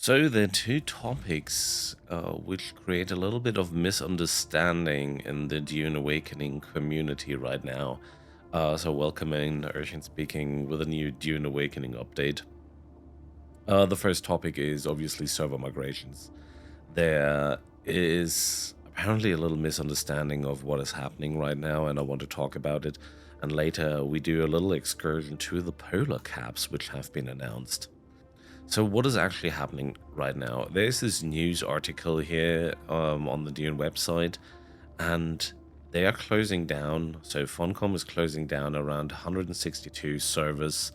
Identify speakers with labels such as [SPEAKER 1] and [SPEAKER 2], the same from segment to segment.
[SPEAKER 1] So there are two topics which create a little bit of misunderstanding in the Dune Awakening community right now. So welcoming Oehrchen speaking with a new Dune Awakening update. The first topic is obviously server migrations. There is apparently a little misunderstanding of what is happening right now, and I want to talk about it. And later we do a little excursion to the polar caps which have been announced. So what is actually happening right now? There's this news article here on the Dune website, and they are closing down. So Funcom is closing down around 162 servers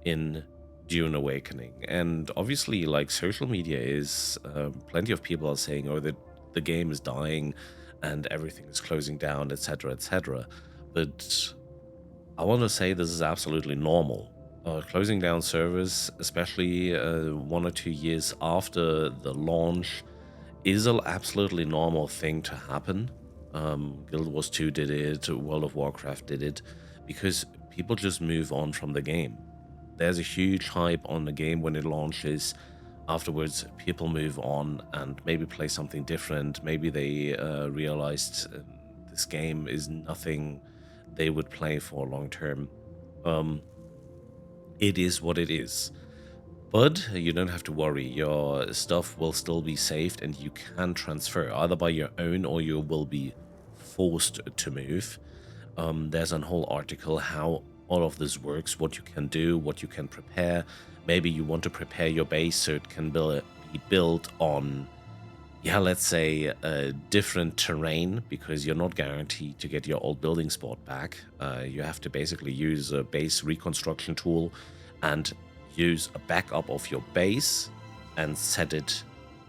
[SPEAKER 1] in Dune Awakening. And obviously, like, social media is, plenty of people are saying, oh, the game is dying and everything is closing down, etc., etc. But I want to say this is absolutely normal. Closing down servers, especially 1 or 2 years after the launch, is an absolutely normal thing to happen. Guild Wars 2 did it, World of Warcraft did it, because people just move on from the game. There's a huge hype on the game when it launches. Afterwards, people move on and maybe play something different. Maybe they realized this game is nothing they would play for long term. It is what it is. But you don't have to worry, your stuff will still be saved and you can transfer either by your own or you will be forced to move. There's a whole article how all of this works, what you can do, what you can prepare. Maybe you want to prepare your base so it can be built on, yeah, let's say a different terrain, because you're not guaranteed to get your old building spot back. You have to basically use a base reconstruction tool and use a backup of your base and set it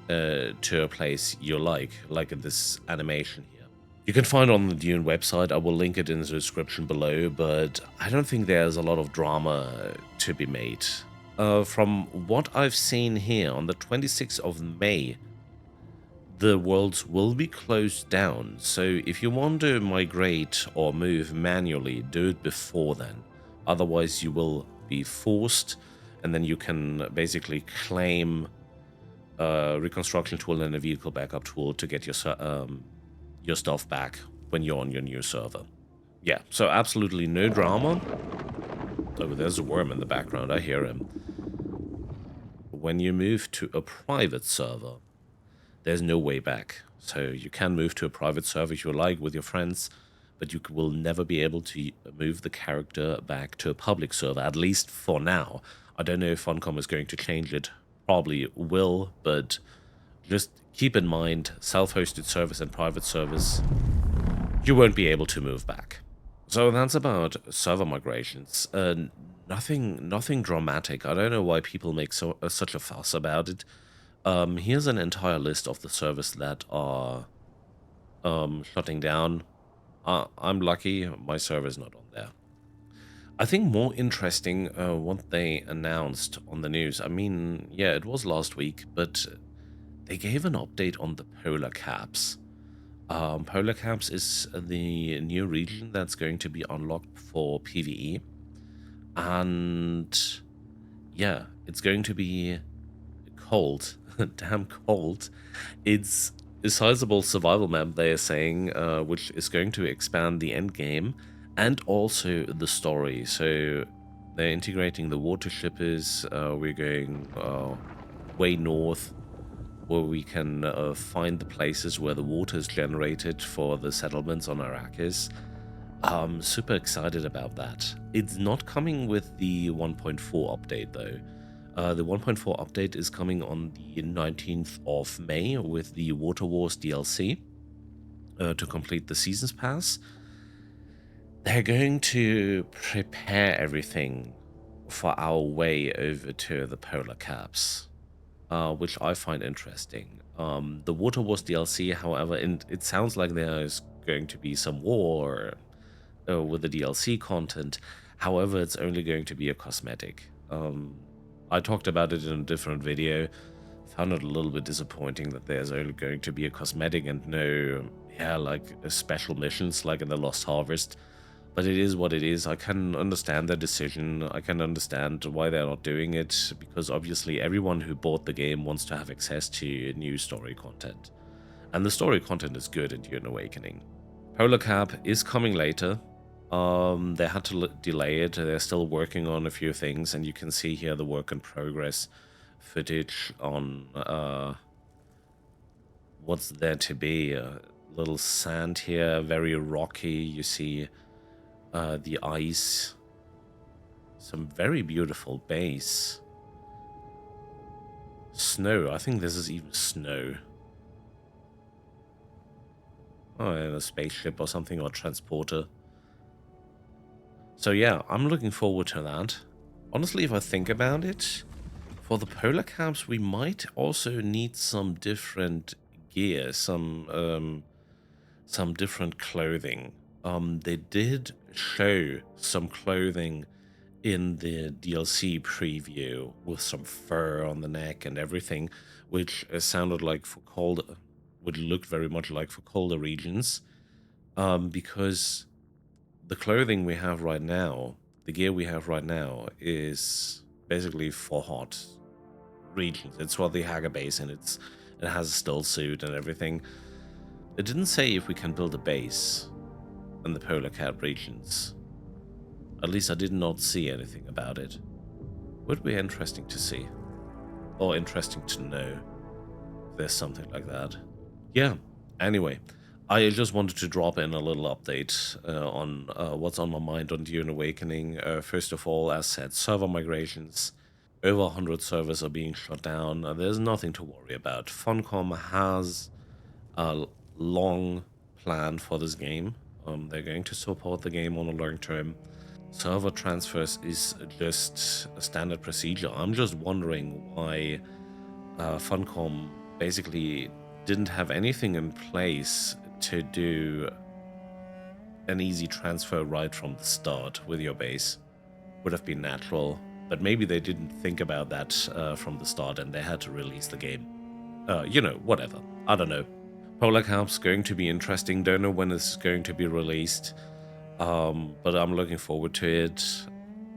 [SPEAKER 1] to a place you like in this animation here. You can find it on the Dune website. I will link it in the description below, but I don't think there's a lot of drama to be made. From what I've seen here, on the 26th of May, the worlds will be closed down. So if you want to migrate or move manually, do it before then. Otherwise, you will be forced, and then you can basically claim a reconstruction tool and a vehicle backup tool to get your stuff back when you're on your new server. Yeah, so absolutely no drama. Oh, there's a worm in the background, I hear him. When you move to a private server, there's no way back. So you can move to a private server if you like with your friends, but you will never be able to move the character back to a public server, at least for now. I don't know if Funcom is going to change it. Probably will, but just keep in mind, self-hosted servers and private servers, you won't be able to move back. So that's about server migrations. Nothing dramatic. I don't know why people make such a fuss about it. Here's an entire list of the servers that are shutting down. I'm lucky, my server is not on there. I think more interesting what they announced on the news. I mean, yeah, it was last week, but they gave an update on the polar caps. Polar caps is the new region that's going to be unlocked for PvE. And yeah, it's going to be cold. Damn cold. It's a sizable survival map, they are saying, which is going to expand the end game and also the story. So they're integrating the water shippers. We're going way north, where we can find the places where the water is generated for the settlements on Arrakis. I'm super excited about that. It's not coming with the 1.4 update though. The 1.4 update is coming on the 19th of May with the Water Wars DLC to complete the Seasons Pass. They're going to prepare everything for our way over to the polar caps, which I find interesting. The Water Wars DLC, however, it sounds like there is going to be some war with the DLC content. However, it's only going to be a cosmetic. I talked about it in a different video. Found it a little bit disappointing that there's only going to be a cosmetic and no, yeah, like special missions like in the Lost Harvest. But it is what it is. I can understand their decision. I can understand why they're not doing it, because obviously everyone who bought the game wants to have access to new story content. And the story content is good in Dune Awakening. Polar Cap is coming later. They had to delay it. They're still working on a few things, and you can see here the work in progress footage on what's there to be. Little sand here, very rocky. You see the ice. Some very beautiful base. Snow. I think this is even snow. Oh, and a spaceship or something, or transporter. So yeah, I'm looking forward to that. Honestly, if I think about it, for the polar caps, we might also need some different gear, some different clothing. They did show some clothing in the DLC preview with some fur on the neck and everything, which sounded like for cold, would look very much like for colder regions, because the clothing we have right now, the gear we have right now, is basically for hot regions. It's for the Hager base, and it has a still suit and everything. It didn't say if we can build a base in the polar cap regions. At least I did not see anything about it. Would be interesting to see. Or interesting to know if there's something like that. Yeah, anyway. I just wanted to drop in a little update on what's on my mind on Dune Awakening. First of all, as said, server migrations. Over 100 servers are being shut down. There's nothing to worry about. Funcom has a long plan for this game. They're going to support the game on a long term. Server transfers is just a standard procedure. I'm just wondering why Funcom basically didn't have anything in place to do an easy transfer right from the start with your base. Would have been natural, but maybe they didn't think about that from the start and they had to release the game. You know, whatever. I don't know. Polar Cap's going to be interesting. Don't know when it's going to be released, but I'm looking forward to it.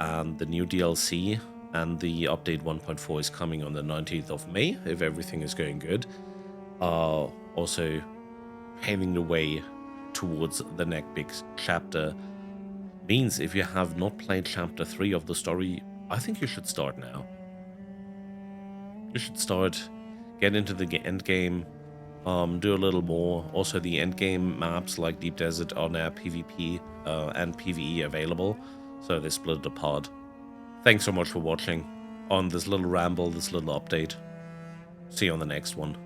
[SPEAKER 1] And the new DLC and the update 1.4 is coming on the 19th of May, if everything is going good. Also paving the way towards the next big chapter. Means if you have not played chapter 3 of the story, I think you should start now. You should start, get into the end game, do a little more. Also, the end game maps like Deep Desert are now PvP and PvE available, so they split it apart. Thanks so much for watching on this little ramble, this little update. See you on the next one.